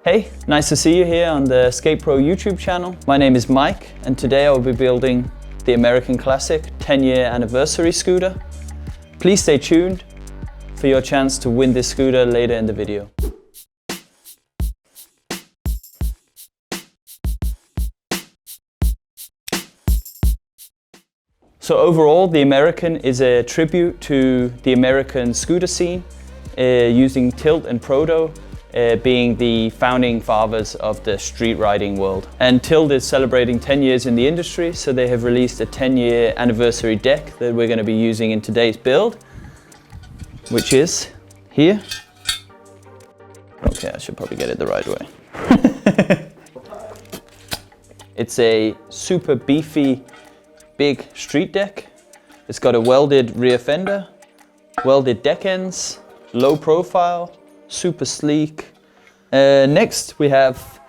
Hey, nice to see you here on the SkatePro YouTube channel. My name is Mike and today I will be building the American Classic 10-year anniversary scooter. Please stay tuned for your chance to win this scooter later in the video. So overall, the American is a tribute to the American scooter scene, using Tilt and Proto being the founding fathers of the street riding world. And Tilt is celebrating 10 years in the industry, so they have released a 10-year anniversary deck that we're going to be using in today's build, which is here. Okay, I should probably get it the right way. It's a super beefy, big street deck. It's got a welded rear fender, welded deck ends, low profile, super sleek. Next we have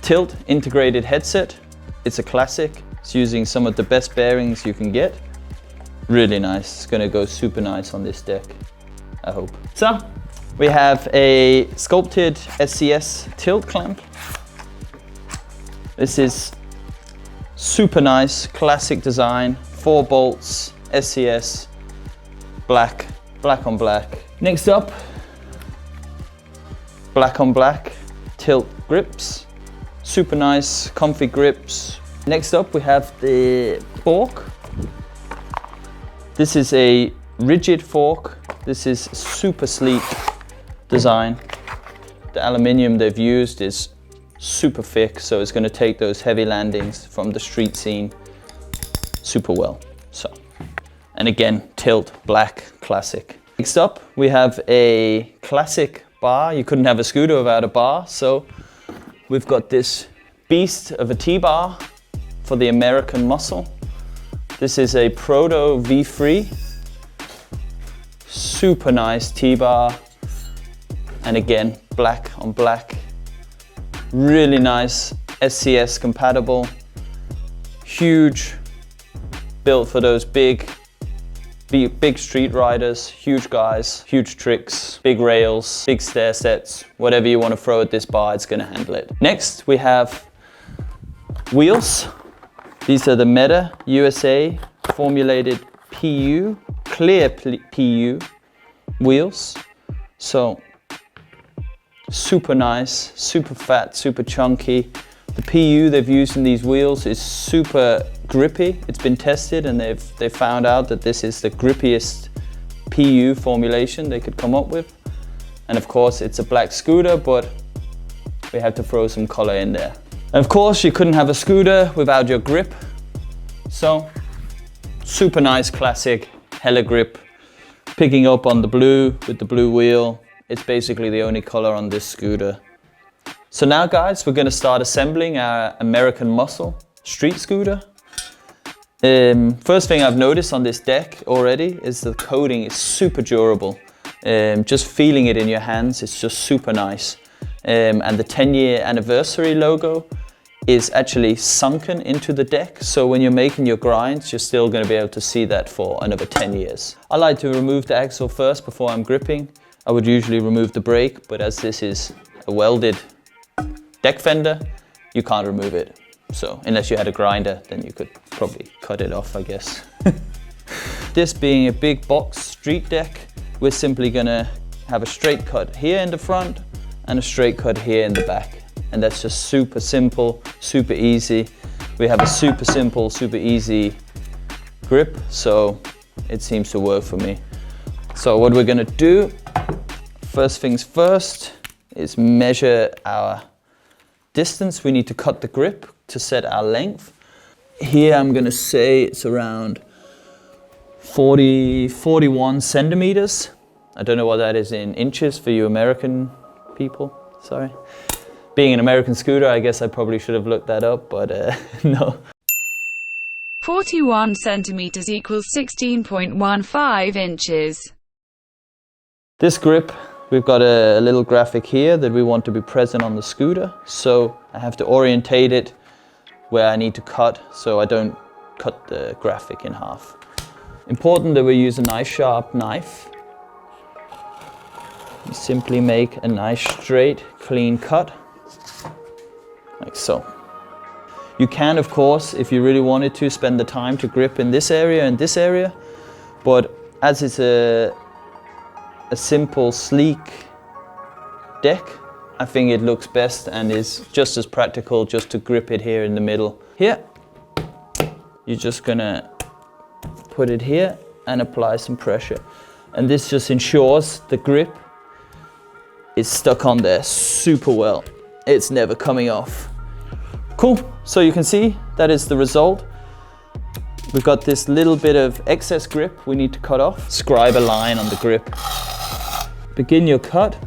Tilt integrated headset. It's a classic. It's using some of the best bearings you can get. Really nice. It's gonna go super nice on this deck, I hope. So we have a sculpted SCS tilt clamp. This is super nice, classic design, 4 bolts, SCS, black on black. Next up, black on black tilt grips, super nice, comfy grips. Next up we have the fork. This is a rigid fork. This is super sleek design. The aluminium they've used is super thick, so it's going to take those heavy landings from the street scene super well. So, and again, Tilt, black, classic. Next up, we have a classic bar. You couldn't have a scooter without a bar, so we've got this beast of a T-bar for the American muscle. This is a Proto V3, super nice T-bar, and again, black on black. Really nice, SCS compatible, huge, built for those big street riders, huge guys, huge tricks, big rails, big stair sets, whatever you want to throw at this bar, it's going to handle it. Next, we have wheels. These are the Meta USA formulated PU, clear PU wheels. So, super nice, super fat, super chunky. The PU they've used in these wheels is super grippy. It's been tested and they've found out that this is the grippiest PU formulation they could come up with. And of course it's a black scooter, but we had to throw some color in there. And of course you couldn't have a scooter without your grip. So super nice, classic, hella grip. Picking up on the blue with the blue wheel. It's basically the only color on this scooter. So now guys, we're gonna start assembling our American Muscle street scooter. First thing I've noticed on this deck already is the coating is super durable. Just feeling it in your hands, it's just super nice. And the 10-year anniversary logo is actually sunken into the deck. So when you're making your grinds, you're still gonna be able to see that for another 10 years. I like to remove the axle first before I'm gripping. I would usually remove the brake, but as this is a welded deck fender, you can't remove it. So unless you had a grinder, then you could probably cut it off, I guess. This being a big box street deck, we're simply gonna have a straight cut here in the front and a straight cut here in the back. And that's just super simple, super easy. We have a super simple, super easy grip, so it seems to work for me. So what we're gonna do, first things first, is measure our distance. We need to cut the grip to set our length. Here I'm gonna say it's around 41 centimeters. I don't know what that is in inches for you American people, sorry. Being an American scooter, I guess I probably should have looked that up, but no. 41 centimeters equals 16.15 inches. This grip, we've got a little graphic here that we want to be present on the scooter. So I have to orientate it where I need to cut so I don't cut the graphic in half. Important that we use a nice sharp knife You simply make a nice straight, clean cut, like so. You can, of course, if you really wanted to, spend the time to grip in this area and this area, but as it's a simple, sleek deck, I think it looks best and is just as practical just to grip it here in the middle. Here, you're just gonna put it here and apply some pressure. And this just ensures the grip is stuck on there super well. It's never coming off. Cool, so you can see that is the result. We've got this little bit of excess grip we need to cut off. Scribe a line on the grip. Begin your cut.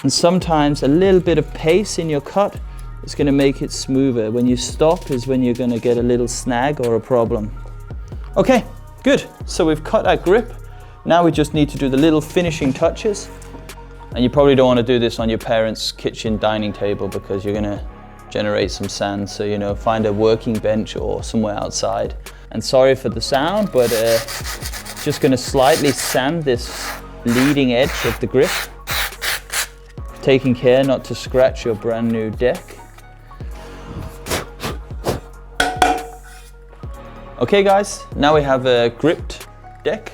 And sometimes a little bit of pace in your cut is going to make it smoother. When you stop is when you're going to get a little snag or a problem. Okay, good. So we've cut our grip. Now we just need to do the little finishing touches. And you probably don't want to do this on your parents' kitchen dining table because you're going to generate some sand. So, you know, find a working bench or somewhere outside. And sorry for the sound, but just going to slightly sand this leading edge of the grip. Taking care not to scratch your brand new deck. Okay guys, now we have a gripped deck.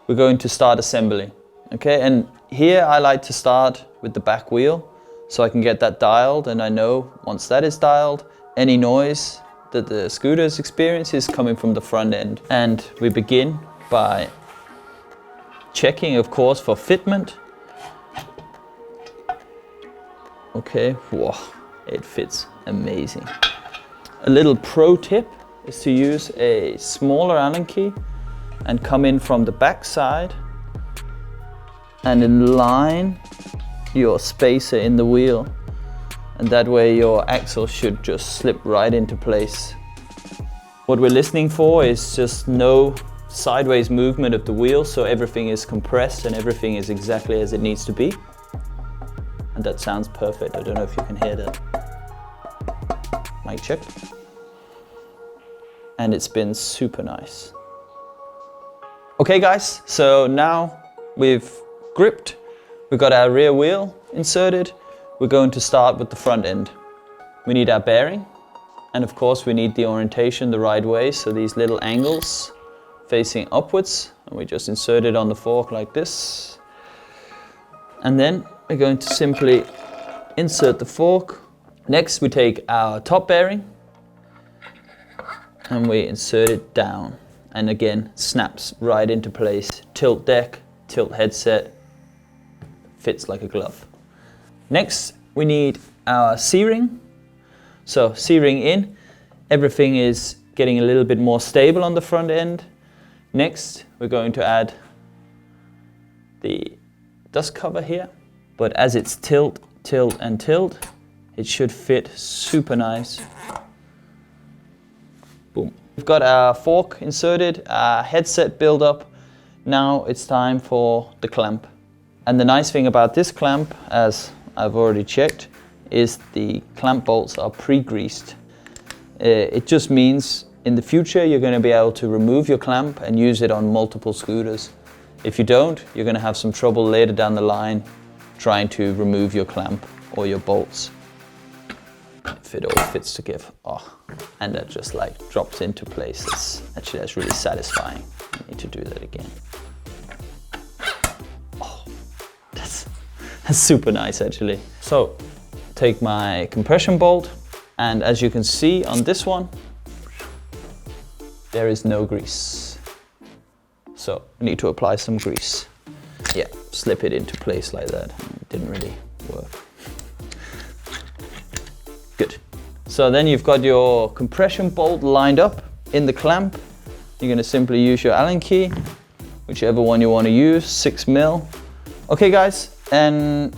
We're going to start assembly. Okay, and here I like to start with the back wheel so I can get that dialed, and I know once that is dialed, any noise that the scooter's experience is coming from the front end. And we begin by checking, of course, for fitment. Okay, whoa, it fits amazing. A little pro tip is to use a smaller Allen key and come in from the back side and align your spacer in the wheel. And that way your axle should just slip right into place. What we're listening for is just no sideways movement of the wheel, so everything is compressed and everything is exactly as it needs to be. And that sounds perfect. I don't know if you can hear that. Mic check. And it's been super nice. Okay guys, so now we've gripped, we've got our rear wheel inserted, we're going to start with the front end. We need our bearing, and of course we need the orientation the right way, so these little angles facing upwards, and we just insert it on the fork like this. And then we're going to simply insert the fork. Next we take our top bearing and we insert it down, and again snaps right into place. Tilt deck, tilt headset, fits like a glove. Next we need our C-ring. So C-ring in, everything is getting a little bit more stable on the front end. Next we're going to add the dust cover here, but as it's tilt, tilt and tilt, it should fit super nice. Boom. We've got our fork inserted, our headset built up. Now it's time for the clamp. And the nice thing about this clamp, as I've already checked, is the clamp bolts are pre-greased. It just means in the future you're going to be able to remove your clamp and use it on multiple scooters. If you don't, you're going to have some trouble later down the line trying to remove your clamp or your bolts. If it all fits together, oh, and that just like drops into place. That's really satisfying. I need to do that again. Oh, that's super nice actually. So take my compression bolt, and as you can see on this one, there is no grease. So I need to apply some grease. Yeah, slip it into place like that. It didn't really work. Good. So then you've got your compression bolt lined up in the clamp. You're going to simply use your Allen key, whichever one you want to use, 6mm. Okay guys, and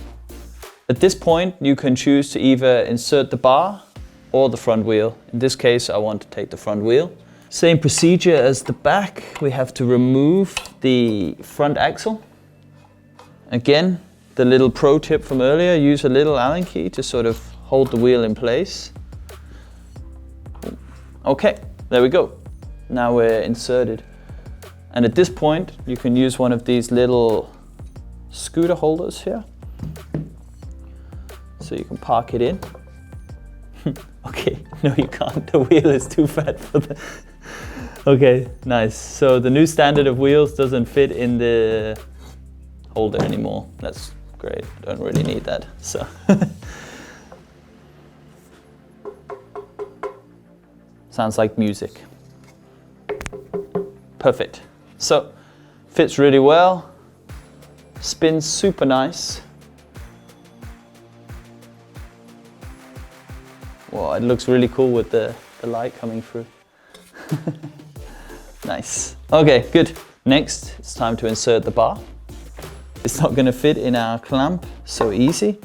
at this point you can choose to either insert the bar or the front wheel. In this case I want to take the front wheel. Same procedure as the back, we have to remove the front axle. Again, the little pro tip from earlier, use a little Allen key to sort of hold the wheel in place. Okay, there we go. Now we're inserted. And at this point, you can use one of these little scooter holders here. So you can park it in. Okay, no you can't, the wheel is too fat for the... Okay, nice. So the new standard of wheels doesn't fit in the holder anymore. That's great, don't really need that, so. Sounds like music. Perfect. So, fits really well. Spins super nice. Wow, it looks really cool with the light coming through. Nice. Okay, good. Next, it's time to insert the bar. It's not going to fit in our clamp so easy.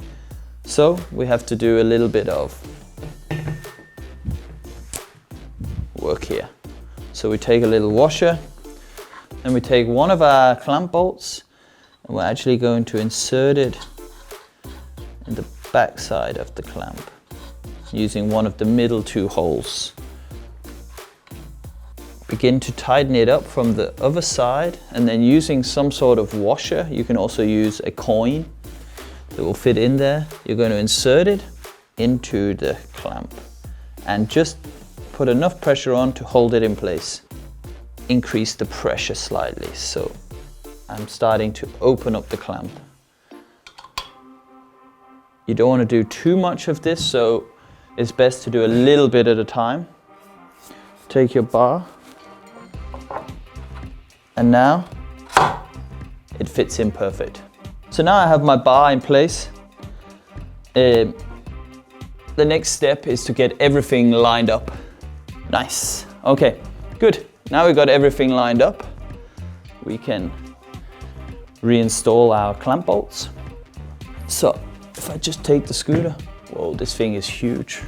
So we have to do a little bit of work here. So we take a little washer and we take one of our clamp bolts and we're actually going to insert it in the back side of the clamp using one of the middle two holes. Begin to tighten it up from the other side, and then using some sort of washer, you can also use a coin that will fit in there. You're going to insert it into the clamp and just put enough pressure on to hold it in place. Increase the pressure slightly. So I'm starting to open up the clamp. You don't want to do too much of this, so it's best to do a little bit at a time. Take your bar. And now it fits in perfect. So now I have my bar in place. The next step is to get everything lined up. Nice. Okay, good. Now we've got everything lined up. We can reinstall our clamp bolts. So if I just take the scooter, whoa, this thing is huge.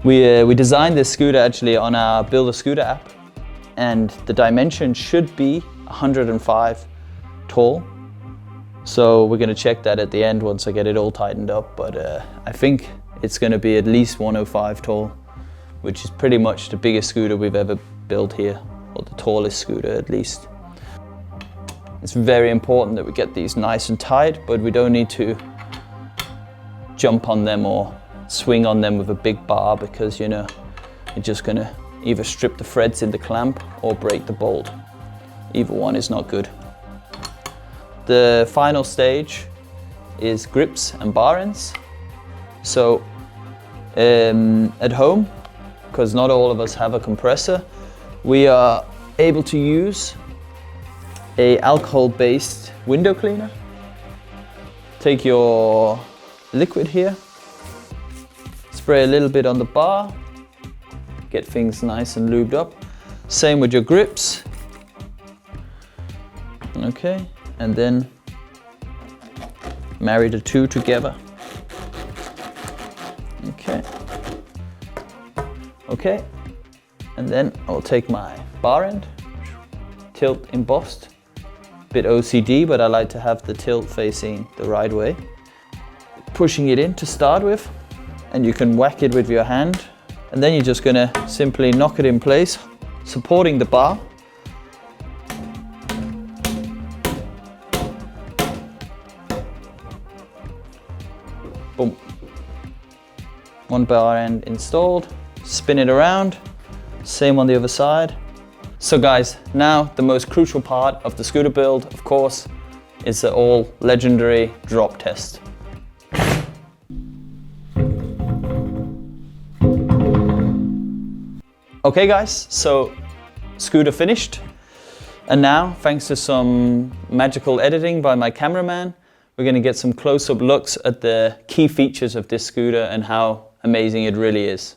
We designed this scooter actually on our Build a Scooter app, and the dimension should be 105 tall. So we're going to check that at the end once I get it all tightened up, but I think it's going to be at least 105 tall, which is pretty much the biggest scooter we've ever built here, or the tallest scooter at least. It's very important that we get these nice and tight, but we don't need to jump on them or swing on them with a big bar, because you know you're just gonna either strip the threads in the clamp or break the bolt. Either one is not good. The final stage is grips and bar ends. So at home, because not all of us have a compressor, we are able to use a alcohol-based window cleaner. Take your liquid here, spray a little bit on the bar, get things nice and lubed up. Same with your grips. Okay, and then marry the two together. Okay. Okay, and then I'll take my bar end, tilt embossed. Bit OCD, but I like to have the tilt facing the right way. Pushing it in to start with, and you can whack it with your hand, and then you're just gonna simply knock it in place, supporting the bar. Boom. One bar end installed, spin it around, same on the other side. So guys, now the most crucial part of the scooter build, of course, is the all legendary drop test. Okay guys, so scooter finished. And now, thanks to some magical editing by my cameraman, we're gonna get some close-up looks at the key features of this scooter and how amazing it really is.